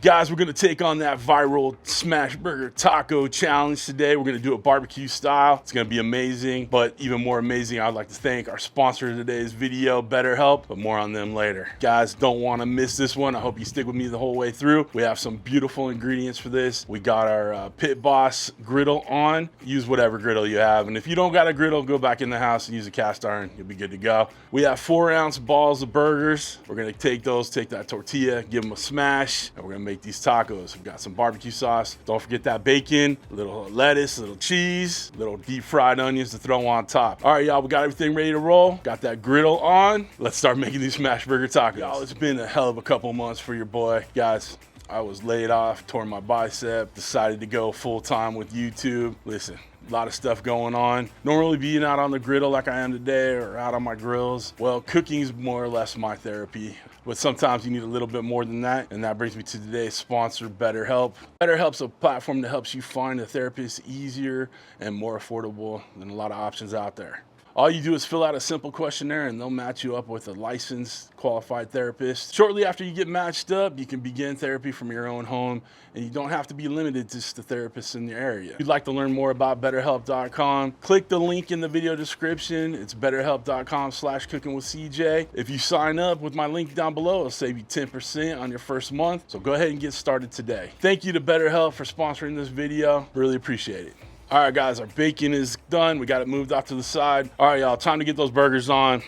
Guys, we're gonna take on that viral Smashburger Taco challenge today. We're gonna do it barbecue style. It's gonna be amazing, but even more amazing, I'd like to thank our sponsor of today's video, BetterHelp, but more on them later. Guys, don't wanna miss this one. I hope you stick with me the whole way through. We have some beautiful ingredients for this. We got our Pit Boss griddle on. Use whatever griddle you have, and if you don't got a griddle, go back in the house and use a cast iron. You'll be good to go. We have 4-ounce balls of burgers. We're gonna take that tortilla, give them a smash, and we're gonna make these tacos. We've got some barbecue sauce. Don't forget that bacon, a little lettuce, a little cheese, little deep fried onions to throw on top. All right, y'all, we got everything ready to roll. Got that griddle on. Let's start making these Smashburger tacos. Y'all, it's been a hell of a couple months for your boy. Guys, I was laid off, tore my bicep, decided to go full time with YouTube. Listen, a lot of stuff going on. Don't really being out on the griddle like I am today or out on my grills. Well, cooking's more or less my therapy, but sometimes you need a little bit more than that. And that brings me to today's sponsor, BetterHelp. BetterHelp's a platform that helps you find a therapist easier and more affordable than a lot of options out there. All you do is fill out a simple questionnaire and they'll match you up with a licensed, qualified therapist. Shortly after you get matched up, you can begin therapy from your own home and you don't have to be limited to just the therapists in your area. If you'd like to learn more about BetterHelp.com, click the link in the video description. It's BetterHelp.com/cookingwithCJ. If you sign up with my link down below, it'll save you 10% on your first month. So go ahead and get started today. Thank you to BetterHelp for sponsoring this video. Really appreciate it. All right, guys, our bacon is done. We got it moved off to the side. All right, y'all, time to get those burgers on.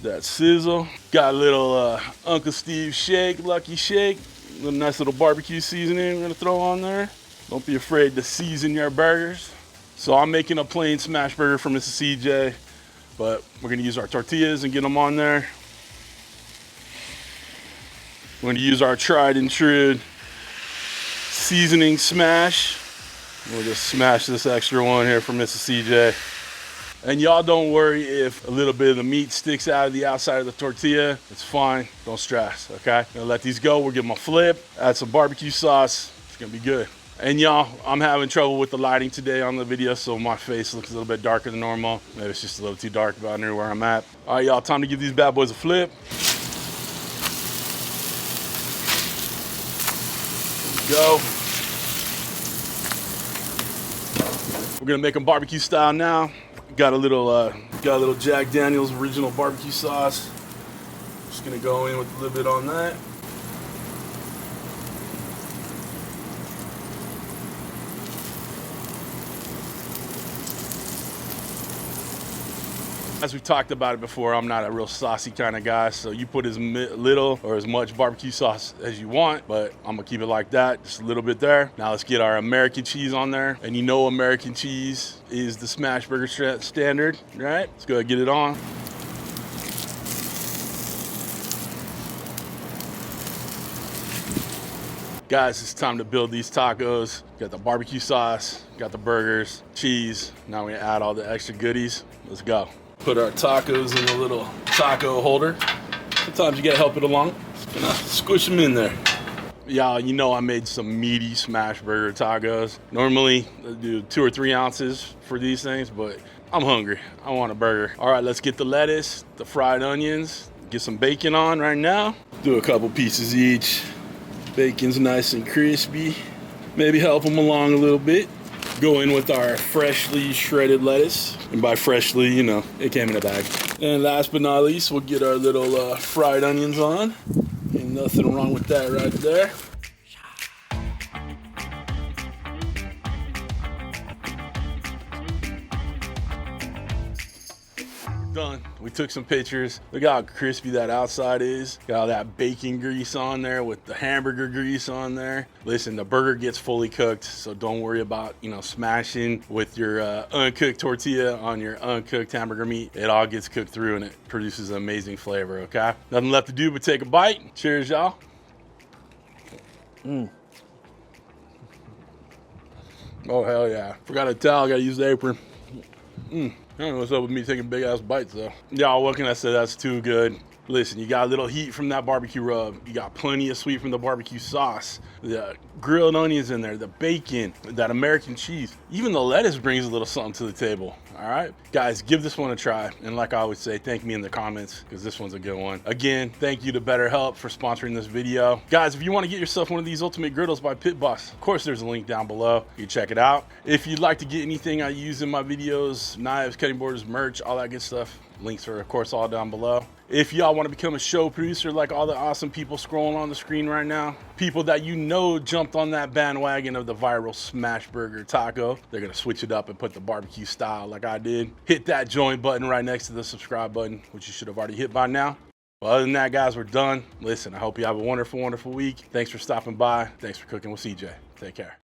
That sizzle. Got a little Uncle Steve shake, Lucky Shake. A little nice little barbecue seasoning we're gonna throw on there. Don't be afraid to season your burgers. So I'm making a plain smash burger for Mrs. CJ, but we're gonna use our tortillas and get them on there. We're gonna use our tried and true seasoning smash. We'll just smash this extra one here for Mrs. CJ. And y'all don't worry if a little bit of the meat sticks out of the outside of the tortilla. It's fine, don't stress, okay? Gonna let these go, we'll give them a flip, add some barbecue sauce, it's gonna be good. And y'all, I'm having trouble with the lighting today on the video, so my face looks a little bit darker than normal. Maybe it's just a little too dark about near where I'm at. All right, y'all, time to give these bad boys a flip. Go. We're gonna make them barbecue style now. Got a little Jack Daniel's original barbecue sauce. Just gonna go in with a little bit on that. As we've talked about it before, I'm not a real saucy kind of guy, so you put as little or as much barbecue sauce as you want, but I'm gonna keep it like that, just a little bit there. Now let's get our American cheese on there, and you know American cheese is the Smashburger standard, right? Let's go ahead and get it on. Guys, it's time to build these tacos. Got the barbecue sauce, got the burgers, cheese. Now we're gonna add all the extra goodies. Let's go. Put our tacos in a little taco holder. Sometimes you gotta help it along. Just gonna squish them in there. Y'all, you know I made some meaty Smashburger tacos. Normally, I do 2 or 3 ounces for these things, but I'm hungry. I want a burger. All right, let's get the lettuce, the fried onions, get some bacon on right now. Do a couple pieces each. Bacon's nice and crispy. Maybe help them along a little bit. Go in with our freshly shredded lettuce. And by freshly, you know, it came in a bag. And last but not least, we'll get our little fried onions on. Ain't nothing wrong with that right there. Done. We took some pictures. Look how crispy that outside is. Got all that bacon grease on there with the hamburger grease on there. Listen, the burger gets fully cooked, so don't worry about, you know, smashing with your uncooked tortilla on your uncooked hamburger meat. It all gets cooked through and it produces amazing flavor, okay? Nothing left to do but take a bite. Cheers, y'all. Oh, hell yeah. Forgot a towel, gotta use the apron. I don't know what's up with me taking big ass bites though. Y'all, what can I say? That's too good. Listen, you got a little heat from that barbecue rub. You got plenty of sweet from the barbecue sauce. The grilled onions in there, the bacon, that American cheese. Even the lettuce brings a little something to the table. All right, guys, give this one a try. And like I always say, thank me in the comments because this one's a good one. Again, thank you to BetterHelp for sponsoring this video. Guys, if you want to get yourself one of these Ultimate Griddles by Pit Boss, of course, there's a link down below. You can check it out. If you'd like to get anything I use in my videos, knives, cutting boards, merch, all that good stuff, links are, of course, all down below. If y'all want to become a show producer like all the awesome people scrolling on the screen right now, people that you know jumped on that bandwagon of the viral Smashburger Taco, they're going to switch it up and put the barbecue style like I did. Hit that join button right next to the subscribe button, which you should have already hit by now. But other than that, guys, we're done. Listen, I hope you have a wonderful, wonderful week. Thanks for stopping by. Thanks for cooking with CJ. Take care.